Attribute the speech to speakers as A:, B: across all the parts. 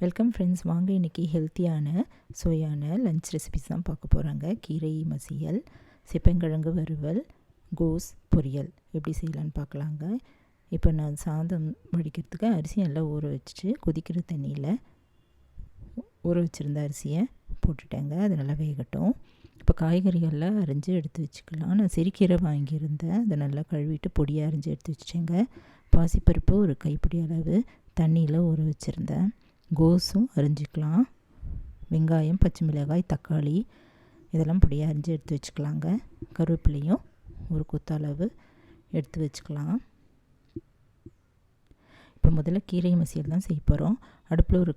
A: Welcome friends. வாங்க இன்றைக்கி ஹெல்த்தியான சுவையான லஞ்ச் ரெசிபிஸ் தான் பார்க்க போகிறாங்க. கீரை மசியல், சிப்பங்கிழங்கு வறுவல், கோஸ் பொரியல் எப்படி செய்யலான்னு பார்க்கலாங்க. இப்போ நான் சாதம் வடிக்கிறதுக்கு அரிசி நல்லா ஊற வச்சுட்டு கொதிக்கிற தண்ணியில் ஊற வச்சுருந்த அரிசியை போட்டுட்டேங்க. அது நல்லா வேகட்டும். இப்போ காய்கறிகள்லாம் அரிஞ்சு எடுத்து வச்சுக்கலாம். நான் சிறுகீரை வாங்கியிருந்தேன், அதை நல்லா கழுவிட்டு பொடியாக அரிஞ்சு எடுத்து வச்சுட்டேங்க. பாசிப்பருப்பு ஒரு கைப்பிடி அளவு தண்ணியில் ஊற வச்சுருந்தேன். கோஸும் அரிஞ்சிக்கலாம். வெங்காயம், பச்சை மிளகாய், தக்காளி இதெல்லாம் பொடியாக அரிஞ்சு எடுத்து வச்சுக்கலாங்க. கருவேப்பிலையும் ஒரு கொத்தளவு எடுத்து வச்சுக்கலாம். இப்போ முதல்ல கீரை மசியல் தான் செய்ய போகிறோம். அடுப்பில் ஒரு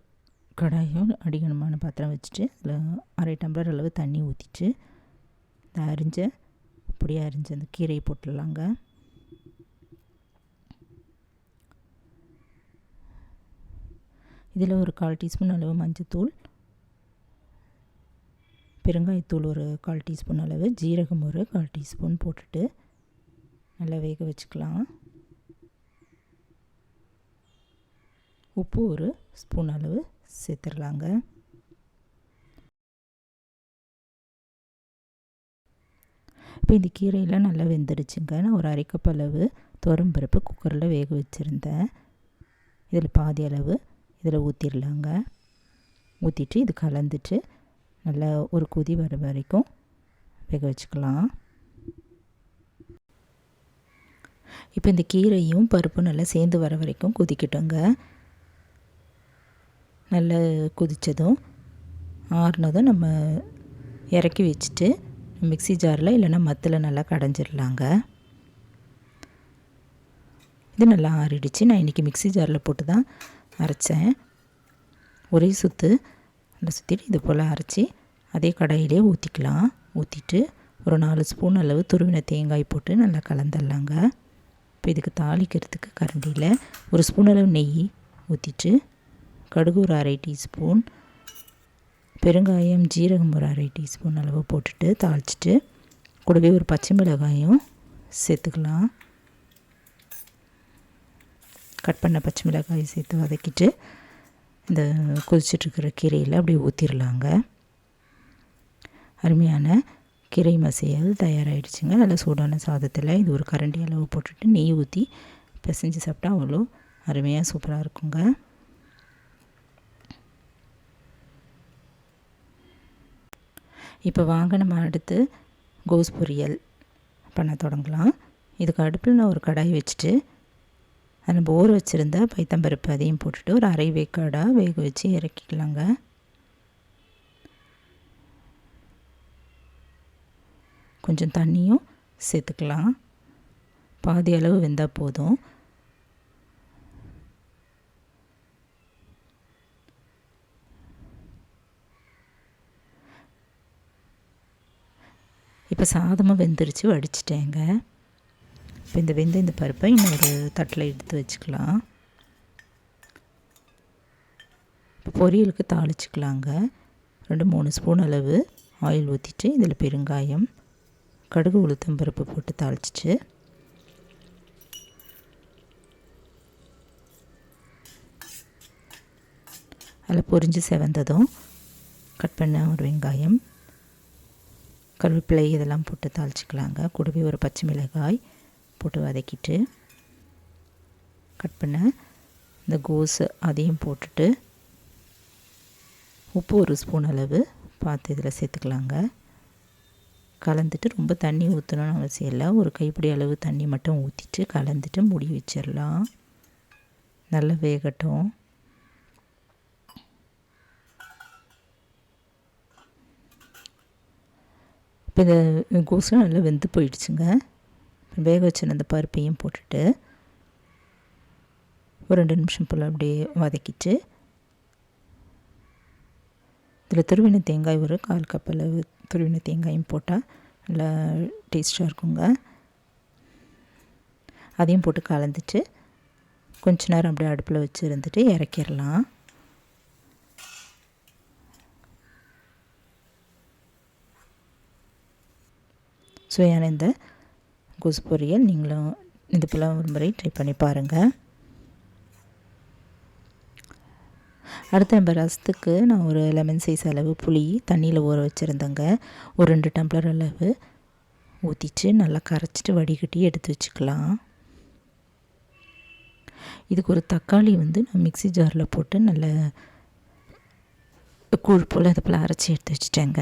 A: கடாயும் அடிகனமான பாத்திரம் வச்சுட்டு அதில் அரை டம்ளர் அளவு தண்ணி ஊற்றிட்டு இந்த பொடியாக அரிஞ்ச அந்த கீரையை போட்டுடலாங்க. இதில் ஒரு 1/4 டீஸ்பூன் அளவு மஞ்சத்தூள், பெருங்காயத்தூள் ஒரு 1/4 டீஸ்பூன் அளவு, ஜீரகம் ஒரு 1/4 டீஸ்பூன் போட்டுட்டு நல்லா வேக வச்சுக்கலாம். உப்பு ஒரு ஸ்பூன் அளவு சேர்த்துடலாங்க. இப்போ இந்த கீரையெல்லாம் நல்லா வெந்துடுச்சுங்க. நான் ஒரு 1/2 கப் அளவு துவரம்பருப்பு குக்கரில் வேக வச்சுருந்தேன். இதில் பாதி அளவு இதில் ஊற்றிடலாங்க. ஊற்றிட்டு இது கலந்துட்டு நல்லா ஒரு கொதி வர வரைக்கும் வேக வச்சுக்கலாம். இப்போ இந்த கீரையும் பருப்பும் நல்லா சேர்ந்து வர வரைக்கும் கொதிக்கட்டுங்க. நல்லா கொதித்ததும் ஆறுனதும் நம்ம இறக்கி வச்சுட்டு மிக்ஸி ஜாரில் இல்லைன்னா மத்தில் நல்லா கடைஞ்சிடலாங்க. இது நல்லா ஆறிடுச்சு. நான் இன்றைக்கி மிக்ஸி ஜாரில் போட்டு தான் அரைச்சேன். ஒரே சுற்று நல்லா சுற்றிட்டு இது போல் அரைச்சி அதே கடாயிலே ஊற்றிக்கலாம். ஊற்றிட்டு ஒரு 4 ஸ்பூன் அளவு துருவின தேங்காய் போட்டு நல்லா கலந்துடலாங்க. இப்போ இதுக்கு தாளிக்கிறதுக்கு கரண்டியில் ஒரு ஸ்பூன் அளவு நெய் ஊற்றிட்டு கடுகு ஒரு 1/2 டீஸ்பூன், பெருங்காயம், ஜீரகம் ஒரு 1/2 டீஸ்பூன் அளவு போட்டுட்டு தாளிச்சிட்டு கூடவே ஒரு பச்சை மிளகாயும் சேர்த்துக்கலாம். கட் பண்ண பச்சை மிளகாயை சேர்த்து வதக்கிட்டு இந்த கொதிச்சிட்ருக்கிற கீரையில் அப்படியே ஊற்றிடலாங்க. அருமையான கீரை மசியல் தயாராகிடுச்சுங்க. நல்லா சூடான சாதத்தில் இது ஒரு கரண்டி அளவு போட்டுட்டு நெய் ஊற்றி பிசைஞ்சு சாப்பிட்டா அவ்வளோ அருமையாக சூப்பராக இருக்குங்க. இப்போ வாங்க நம்ம அடுத்து கோஸ் பொரியல் பண்ண தொடங்கலாம். இதுக்கு அடுப்பில் நான் ஒரு கடாய் வச்சுட்டு அதை நம்ம ஊற வச்சுருந்த பைத்தம்பருப்பு அதையும் போட்டுட்டு ஒரு 1/2 வேக்காடாக வேக வச்சு இறக்கிக்கலாங்க. கொஞ்சம் தண்ணியும் சேர்த்துக்கலாம். பாதி அளவு வெந்தால் போதும். இப்போ சாதமாக வெந்துருச்சு, வடிச்சிட்டேங்க. இப்போ இந்த பருப்பை இன்னொரு தட்டில் எடுத்து வச்சுக்கலாம். இப்போ பொரியலுக்கு தாளிச்சிக்கலாங்க. 2-3 ஸ்பூன் அளவு ஆயில் ஊற்றிட்டு இதில் பெருங்காயம், கடுகு, உளுத்தம் பருப்பு போட்டு தாளிச்சிட்டு அதில் பொரிஞ்சு செவந்ததும் கட் பண்ண ஒரு வெங்காயம், கருவேப்பிலை இதெல்லாம் போட்டு தாளிச்சிக்கலாங்க. கூடவே ஒரு பச்சை மிளகாய் போட்டு வதக்கிட்டு கட் பண்ண இந்த கோஸு அதையும் போட்டுட்டு உப்பு ஒரு ஸ்பூன் அளவு பார்த்து இதில் சேர்த்துக்கலாங்க. கலந்துட்டு ரொம்ப தண்ணி ஊற்றணும்னு அவசியம் இல்லை. ஒரு கைப்பிடி அளவு தண்ணி மட்டும் ஊற்றிட்டு கலந்துட்டு மூடி வச்சிடலாம். நல்லா வேகட்டும். இப்போ இந்த கோஸும் நல்லா வெந்து போயிடுச்சுங்க. வேக வச்சுருந்த அந்த பருப்பையும் போட்டுட்டு ஒரு 2 நிமிஷம் போல் அப்படியே வதக்கிட்டு இதில் துருவின தேங்காய் ஒரு 1/4 கப் அளவு துருவின தேங்காயும் போட்டால் நல்லா டேஸ்ட்டாக இருக்குங்க. அதையும் போட்டு கலந்துட்டு கொஞ்ச நேரம் அப்படியே அடுப்பில் வச்சு இருந்துட்டு இறக்கிடலாம். சுவையான இந்த கோஸ் பொரியல் நீங்களும் இது போல் ஒரு முறை ட்ரை பண்ணி பாருங்கள். அடுத்து நம்ம ரசத்துக்கு நான் ஒரு லெமன் சைஸ் அளவு புளி தண்ணியில் ஊற வச்சுருந்தேங்க. ஒரு 2 டம்ளர் அளவு ஊற்றிட்டு நல்லா கரைச்சிட்டு வடிகட்டி எடுத்து வச்சுக்கலாம். இதுக்கு ஒரு தக்காளி நான் மிக்ஸி ஜாரில் போட்டு நல்லா கூழ் போல் அதை போல் அரைச்சி எடுத்து வச்சுட்டேங்க.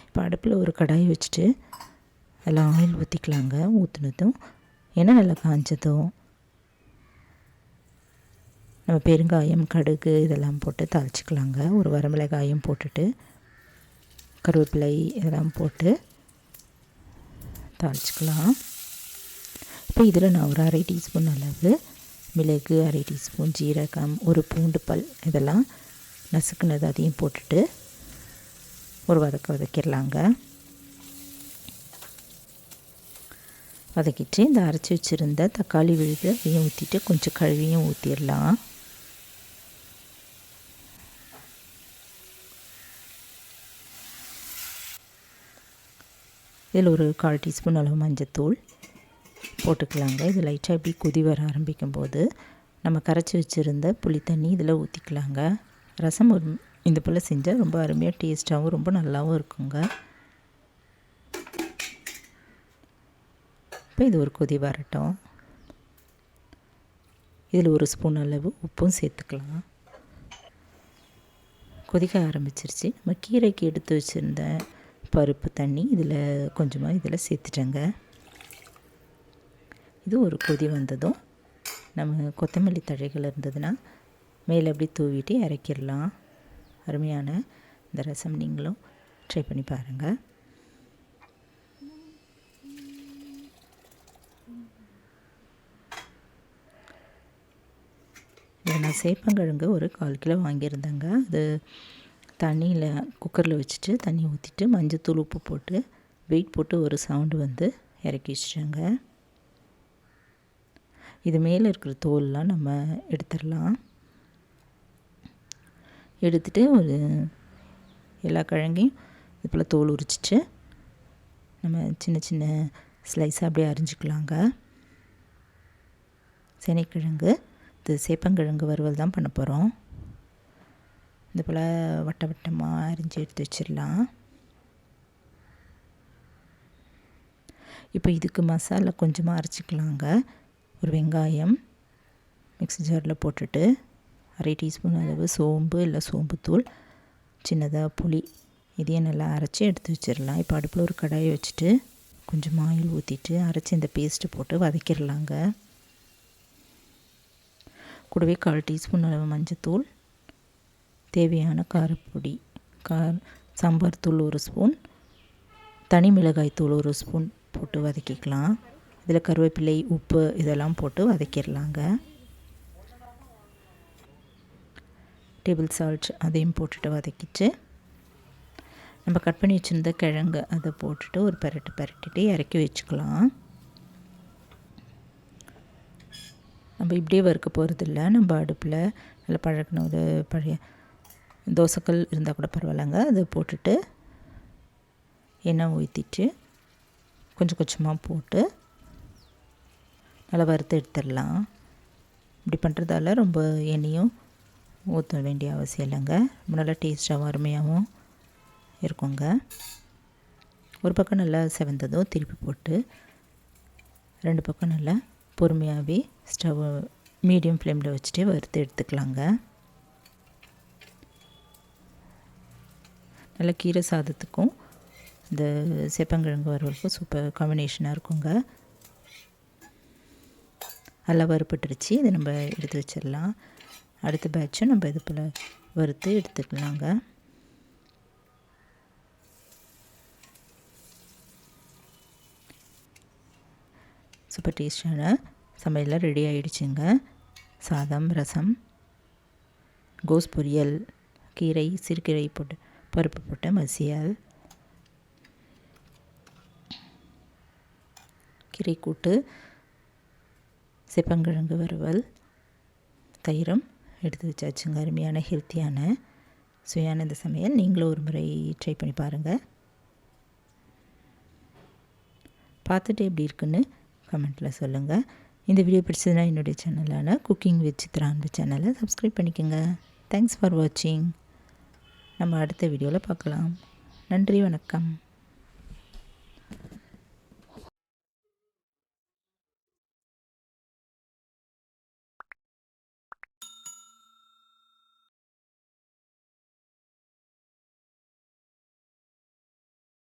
A: இப்போ அடுப்பில் ஒரு கடாய் வச்சுட்டு அதில் ஆயில் ஊற்றிக்கலாங்க. ஊற்றுனதும் எண்ணெய் நல்லா காஞ்சதும் நம்ம பெருங்காயம், கடுகு இதெல்லாம் போட்டு தாளிச்சிக்கலாங்க. ஒரு வரமிளகாயும் போட்டுட்டு கருவேப்பிலை இதெல்லாம் போட்டு தாளிச்சிக்கலாம். இப்போ இதில் நான் ஒரு 1/2 டீஸ்பூன் அளவு மிளகு, 1/2 டீஸ்பூன் ஜீரகம், ஒரு பூண்டு பல் இதெல்லாம் நசுக்குனது அதையும் போட்டுட்டு ஒரு வதக்கிடலாங்க. வதக்கிட்டு இந்த அரைச்சி வச்சுருந்த தக்காளி விழுது அதையும் ஊற்றிட்டு கொஞ்சம் கழுவியும் ஊற்றிடலாம். இதில் ஒரு 1/4 டீஸ்பூன் அளவு மஞ்சத்தூள் போட்டுக்கலாங்க. இது லைட்டாக இப்படி கொதி வர ஆரம்பிக்கும் போது நம்ம கரைச்சி வச்சுருந்த புளி தண்ணி இதில் ஊற்றிக்கலாங்க. ரசம் இந்த போல் செஞ்சால் ரொம்ப அருமையாக டேஸ்ட்டாகவும் ரொம்ப நல்லாவும் இருக்குங்க. இப்போ இது ஒரு கொதி வரட்டும். இதில் ஒரு ஸ்பூன் அளவு உப்பும் சேர்த்துக்கலாம். கொதிக்க ஆரம்பிச்சிருச்சு. நம்ம கீரைக்கு எடுத்து வச்சுருந்த பருப்பு தண்ணி இதில் கொஞ்சமாக இதில் சேர்த்துட்டேங்க. இது ஒரு கொதி வந்ததும் நம்ம கொத்தமல்லி தழைகள் இருந்ததுன்னா மேலே அப்படி தூவிட்டு இறக்கிடலாம். அருமையான இந்த ரசம் நீங்களும் ட்ரை பண்ணி பாருங்கள். இதில் நான் சேப்பங்கிழங்கு ஒரு 1/4 கிலோ வாங்கியிருந்தேங்க. அது தண்ணியில் குக்கரில் வச்சுட்டு தண்ணி ஊற்றிட்டு மஞ்சத்தூள், உப்பு போட்டு வெயிட் போட்டு ஒரு சவுண்டு இறக்கி வச்சுட்டேங்க. இது மேலே இருக்கிற தோல்லாம் நம்ம எடுத்துடலாம். எடுத்துகிட்டு ஒரு எல்லா கிழங்கையும் இது போல் தோல் உரிச்சிட்டு நம்ம சின்ன சின்ன ஸ்லைஸாக அப்படியே அரிஞ்சிக்கலாங்க. சேனைக்கிழங்கு இது சேப்பங்கிழங்கு வறுவல் தான் பண்ண போகிறோம். இது போல் வட்ட வட்டமாக அரிஞ்சு எடுத்து வச்சிடலாம். இப்போ இதுக்கு மசாலா கொஞ்சமாக அரைச்சிக்கலாங்க. ஒரு வெங்காயம் மிக்ஸி ஜாரில் போட்டுட்டு 1/2 டீஸ்பூன் அளவு சோம்பு இல்லை சோம்புத்தூள், சின்னதாக புளி இதையும் நல்லா அரைச்சி எடுத்து வச்சிடலாம். இப்போ அடுப்பில் ஒரு கடாயை வச்சுட்டு கொஞ்சம் ஆயில் ஊற்றிட்டு அரைச்சி இந்த பேஸ்ட்டு போட்டு வதக்கிடலாங்க. கூடவே 1/4 டீஸ்பூன் அளவு மஞ்சத்தூள், தேவையான காரப்பொடி, சாம்பார் தூள் 1 ஸ்பூன், தனி மிளகாய் தூள் 1 ஸ்பூன் போட்டு வதக்கிக்கலாம். இதில் கருவேப்பிலை, உப்பு இதெல்லாம் போட்டு வதக்கிடலாங்க. டேபிள் சால்ட் அதையும் போட்டுட்டு வதக்கிட்டு நம்ம கட் பண்ணி வச்சுருந்த கிழங்கு அதை போட்டுட்டு ஒரு பரட்டிட்டு இறக்கி வச்சுக்கலாம். நம்ம இப்படியே வறுக்க போகிறதில்ல. நம்ம அடுப்பில் நல்லா பழக்கின ஒரு பழைய தோசைக்கல் இருந்தால் கூட பரவாயில்லைங்க. அதை போட்டுட்டு எண்ணெய் ஊற்றிட்டு கொஞ்சம் கொஞ்சமாக போட்டு நல்லா வறுத்து எடுத்துடலாம். இப்படி பண்ணுறதால ரொம்ப எண்ணெயும் ஊற்ற வேண்டிய அவசியம் இல்லைங்க. ரொம்ப நல்லா டேஸ்ட்டாகவும் அருமையாகவும் இருக்குங்க. ஒரு பக்கம் நல்லா செவந்ததும் திருப்பி போட்டு 2 பக்கம் நல்லா பொறுமையாகவே ஸ்டவ் மீடியம் ஃப்ளேமில் வச்சுட்டு வறுத்து எடுத்துக்கலாங்க. நல்லா கீரை சாதத்துக்கும் இந்த சேப்பங்கிழங்கு வறுவலுக்கும் சூப்பர் காம்பினேஷனாக இருக்குங்க. நல்லா வறுப்பட்டுருச்சு. இதை நம்ம எடுத்து வச்சிடலாம். அடுத்த பேட்சும் நம்ம இது போல் வறுத்து எடுத்துக்கலாங்க. சூப்பர் டேஸ்டான சமையல்லாம் ரெடி ஆகிடுச்சுங்க. சாதம், ரசம், கோஸ் பொரியல், கீரை, சிறுகீரை போட்டு பருப்பு போட்ட மசியல், கீரை கூட்டு, சேப்பங்கிழங்கு வறுவல், தயிரும் எடுத்து வச்சாச்சுங்க. அருமையான ஹெல்த்தியான சுவையான இந்த சமையல் நீங்களும் ஒரு முறை ட்ரை பண்ணி பாருங்கள். பார்த்துட்டு எப்படி இருக்குன்னு கமெண்ட்டில் சொல்லுங்கள். இந்த வீடியோ பிடிச்சதுன்னா என்னுடைய சேனலான குக்கிங் வித் சித்ரா அந்த சேனலை சப்ஸ்கிரைப் பண்ணிக்கோங்க. தேங்க்ஸ் ஃபார் வாட்சிங். நம்ம அடுத்த வீடியோவில் பார்க்கலாம். நன்றி, வணக்கம்.